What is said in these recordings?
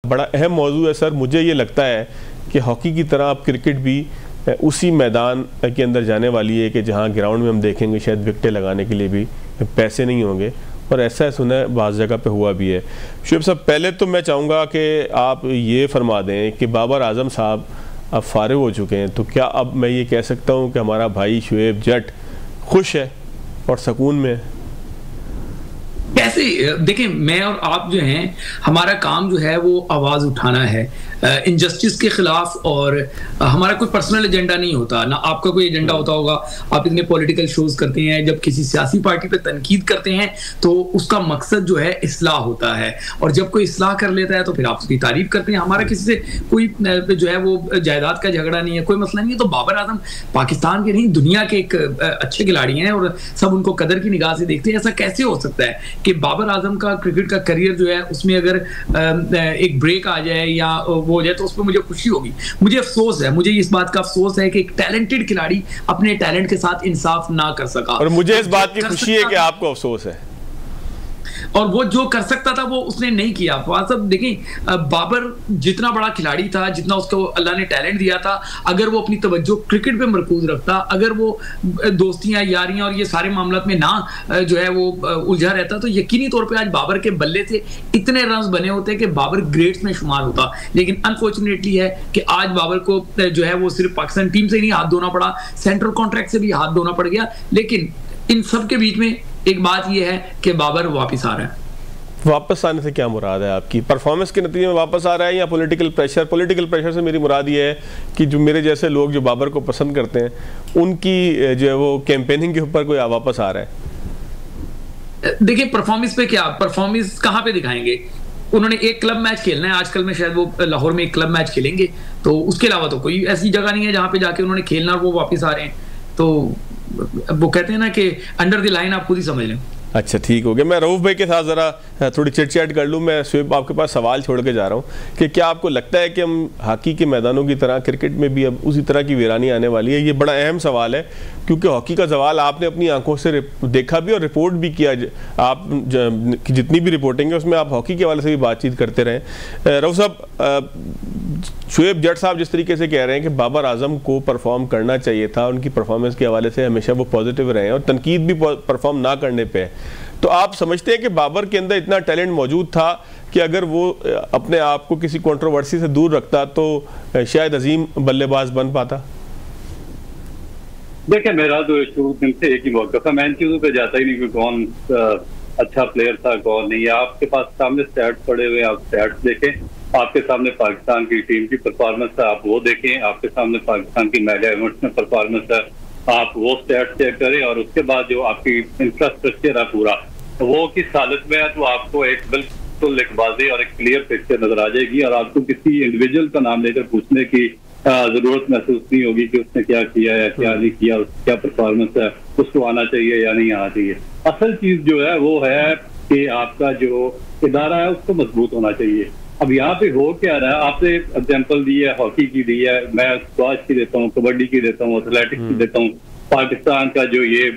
बड़ा अहम मौजू है सर। मुझे ये लगता है कि हॉकी की तरह अब क्रिकेट भी उसी मैदान के अंदर जाने वाली है कि जहाँ ग्राउंड में हम देखेंगे शायद विकेटें लगाने के लिए भी पैसे नहीं होंगे, और ऐसा सुना है बाज़ जगह पे हुआ भी है। शुएब साहब, पहले तो मैं चाहूँगा कि आप ये फरमा दें कि बाबर आजम साहब अब फारिग हो चुके हैं, तो क्या अब मैं ये कह सकता हूँ कि हमारा भाई शुएब जट खुश है और सुकून में है? कैसे देखें, मैं और आप जो हैं, हमारा काम जो है वो आवाज़ उठाना है इनजस्टिस के खिलाफ, और हमारा कोई पर्सनल एजेंडा नहीं होता, ना आपका कोई एजेंडा होता होगा। आप इतने पॉलिटिकल शोज करते हैं, जब किसी सियासी पार्टी पे तनकीद करते हैं तो उसका मकसद जो है इस्लाह होता है, और जब कोई इस्लाह कर लेता है तो फिर आप उसकी तारीफ करते हैं। हमारा किसी से कोई जो है वो जायदाद का झगड़ा नहीं है, कोई मसला नहीं है। तो बाबर आजम पाकिस्तान के नहीं, दुनिया के एक अच्छे खिलाड़ी हैं और सब उनको कदर की निगाह से देखते हैं। ऐसा कैसे हो सकता है कि बाबर आजम का क्रिकेट का करियर जो है उसमें अगर एक ब्रेक आ जाए या वो हो जाए तो उस पर मुझे खुशी होगी। मुझे अफसोस है, मुझे इस बात का अफसोस है कि एक टैलेंटेड खिलाड़ी अपने टैलेंट के साथ इंसाफ ना कर सका, और मुझे इस बात की खुशी है कि आपको अफसोस है। और वो जो कर सकता था वो उसने नहीं किया। सब देखें, बाबर जितना बड़ा खिलाड़ी था, जितना उसको अल्लाह ने टैलेंट दिया था, अगर वो अपनी तवज्जो क्रिकेट पे मरकूज रखता, अगर वो दोस्तियां यारियां और ये सारे मामलों में ना जो है वो उलझा रहता, तो यकीनी तौर पे आज बाबर के बल्ले से इतने रन बने होते कि बाबर ग्रेट्स में शुमार होता। लेकिन अनफॉर्चुनेटली है कि आज बाबर को जो है वो सिर्फ पाकिस्तान टीम से नहीं हाथ धोना पड़ा, सेंट्रल कॉन्ट्रैक्ट से भी हाथ धोना पड़ गया। लेकिन इन सब के बीच में एक बात यह है कि बाबर वापस आ रहा है। वापस आने से क्या मुराद है आपकी? परफॉर्मेंस के नतीजे में वापस आ रहा है या पॉलिटिकल प्रेशर? पॉलिटिकल प्रेशर से मेरी मुराद ये है कि जो मेरे जैसे लोग जो बाबर को पसंद करते हैं उनकी जो है वो कैंपेनिंग के ऊपर कोई वापस आ रहा है। देखिए, परफॉर्मेंस पे क्या, परफॉर्मेंस कहाँ पे दिखाएंगे? उन्होंने एक क्लब मैच खेलना है, आजकल में शायद वो लाहौर में एक क्लब मैच खेलेंगे, तो उसके अलावा तो कोई ऐसी जगह नहीं है जहाँ पे जाके उन्होंने खेलना और वो वापस आ रहे हैं। तो वो कहते हैं ना कि अंडर द लाइन, आप खुद ही समझ लें। अच्छा, ठीक हो गया। मैं रऊफ भाई के साथ ज़रा थोड़ी चिट चैट कर लूँ। मैं शुएब आपके पास सवाल छोड़ के जा रहा हूँ कि क्या आपको लगता है कि हम हॉकी के मैदानों की तरह क्रिकेट में भी अब उसी तरह की वीरानी आने वाली है? ये बड़ा अहम सवाल है क्योंकि हॉकी का सवाल आपने अपनी आंखों से देखा भी और रिपोर्ट भी किया। आप जितनी भी रिपोर्टिंग है उसमें आप हॉकी के हवाले से भी बातचीत करते रहें। रऊफ साहब, शुएब जट साहब जिस तरीके से कह रहे हैं कि बाबर आजम को परफॉर्म करना चाहिए था, उनकी परफॉर्मेंस के हवाले से हमेशा वो पॉजिटिव रहे हैं और तनकीद भी परफॉर्म ना करने पे है, तो आप समझते हैं कि बाबर के अंदर इतना टैलेंट मौजूद था कि अगर वो अपने आप को किसी कंट्रोवर्सी से दूर रखता तो शायद अजीम बल्लेबाज बन पाता? देखिए, मेरा तो शुरू दिन से एक ही मौका था, मैं इन चीजों पे जाता ही नहीं कि कौन अच्छा प्लेयर था कौन नहीं। आपके पास सामने स्टैट्स पड़े हुए, आप स्टैट्स देखें। आपके सामने पाकिस्तान की टीम की परफॉर्मेंस है, आप वो देखें। आपके सामने पाकिस्तान की मेगा इवेंट्स में परफॉर्मेंस है, आप वो स्टैट्स चेक करें। और उसके बाद जो आपकी इंफ्रास्ट्रक्चर है पूरा, वो किस हालत में है, तो आपको एक बिल्कुल एक वाज़ेह और एक क्लियर पिक्चर नजर आ जाएगी और आपको किसी इंडिविजुअल का नाम लेकर पूछने की जरूरत महसूस नहीं होगी कि उसने क्या किया या क्या नहीं किया, क्या परफॉर्मेंस है, उसको आना चाहिए या नहीं आना चाहिए। असल चीज जो है वो है कि आपका जो इदारा है उसको मजबूत होना चाहिए। अब यहाँ पे हो क्या रहा है, आपने एग्जाम्पल दी है, हॉकी की दी है, मैं स्क्वाश की देता हूँ, कबड्डी की देता हूँ, एथलेटिक्स की देता हूँ। पाकिस्तान का जो ये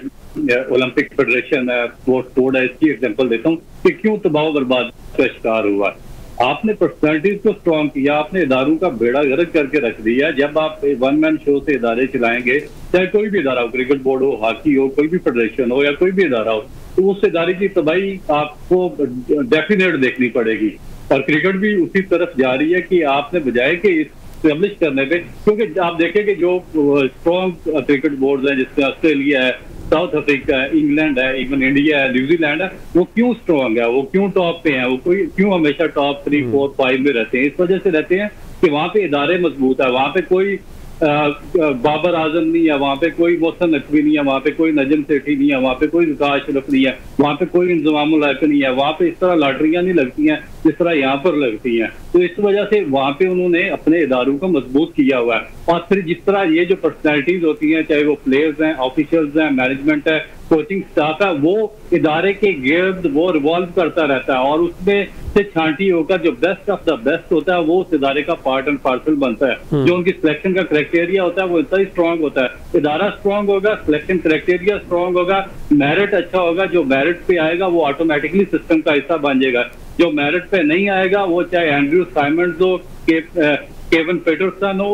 ओलंपिक फेडरेशन है, स्पोर्ट्स बोर्ड है, इसकी एग्जाम्पल देता हूँ कि क्यों तबाह बर्बाद का शिकार हुआ है। आपने पर्सनैलिटीज को स्ट्रॉन्ग किया, आपने इदारों का बेड़ा गर्क करके रख दिया। जब आप वन मैन शो से इदारे चलाएंगे, चाहे कोई भी इदारा हो, क्रिकेट बोर्ड हो, हॉकी हो, कोई भी फेडरेशन हो या कोई भी इदारा हो, तो उस इदारे की तबाही आपको डेफिनेट देखनी पड़ेगी। और क्रिकेट भी उसी तरफ जा रही है कि आपने बजाय कि एस्टेब्लिश करने पे, क्योंकि आप देखें कि जो स्ट्रॉन्ग क्रिकेट बोर्ड है जिसमें ऑस्ट्रेलिया है, साउथ अफ्रीका है, इंग्लैंड है, इवन इंडिया है, न्यूजीलैंड है, वो क्यों स्ट्रॉन्ग है, वो क्यों टॉप पे हैं, वो कोई क्यों हमेशा टॉप 3, 4, 5 में रहते हैं? इस वजह से रहते हैं कि वहां पे इदारे मजबूत है, वहां पे कोई बाबर आजम नहीं है, वहां पे कोई मोहसिन नकवी नहीं है, वहां पे कोई नजम सेठी नहीं है, वहां पे कोई विकास शरफ नहीं है, वहां पे कोई इंजमामुल हक नहीं है, वहां पे इस तरह लॉटरियां नहीं लगती हैं जिस तरह यहाँ पर लगती हैं। तो इस वजह से वहां पे उन्होंने अपने इदारों को मजबूत किया हुआ है। और फिर जिस तरह ये जो पर्सनैलिटीज होती हैं, चाहे वो प्लेयर्स हैं, ऑफिशियल्स हैं, मैनेजमेंट है, कोचिंग स्टाफ है, वो इदारे के गिर्द वो रिवॉल्व करता रहता है और उसमें से छांटी होकर जो बेस्ट ऑफ द बेस्ट होता है वो उस इदारे का पार्ट एंड पार्सल बनता है। जो उनकी सिलेक्शन का क्राइटेरिया होता है वो इतना ही स्ट्रांग होता है। इदारा स्ट्रांग होगा, सिलेक्शन क्राइटेरिया स्ट्रांग होगा, मेरिट अच्छा होगा, जो मेरिट पे आएगा वो ऑटोमेटिकली सिस्टम का हिस्सा बन जाएगा। जो मेरिट पे नहीं आएगा, वो चाहे एंड्रयू साइमंड्स हो, केविन पीटरसन हो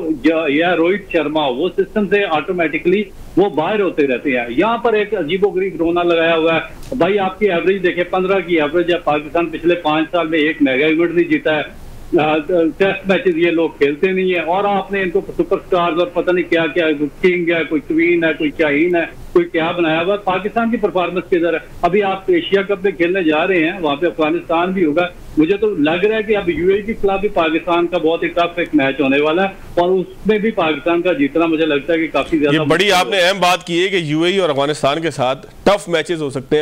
या रोहित शर्मा हो, वो सिस्टम से ऑटोमेटिकली वो बाहर होते रहते हैं। यहाँ पर एक अजीबोगरीब रोना लगाया हुआ है। भाई आपकी एवरेज देखे, 15 की एवरेज है। पाकिस्तान पिछले 5 साल में एक मेगा इवेंट नहीं जीता है। टेस्ट मैचेस ये लोग खेलते नहीं है, और आपने इनको सुपरस्टार्स और पता नहीं क्या क्या, किंग है, कोई क्वीन है, कोई शाहीन है, कोई क्या बनाया हुआ। पाकिस्तान की परफॉर्मेंस किधर है? अभी आप एशिया कप में खेलने जा रहे हैं, वहां पे अफगानिस्तान भी होगा। मुझे तो लग रहा है कि अब यूएई के खिलाफ भी पाकिस्तान का बहुत ही टफ एक मैच होने वाला है, और उसमें भी पाकिस्तान का जीतना मुझे लगता है कि काफी ज्यादा बड़ी आपने अहम बात की है कि यूएई और अफगानिस्तान के साथ टफ मैचेस हो सकते हैं।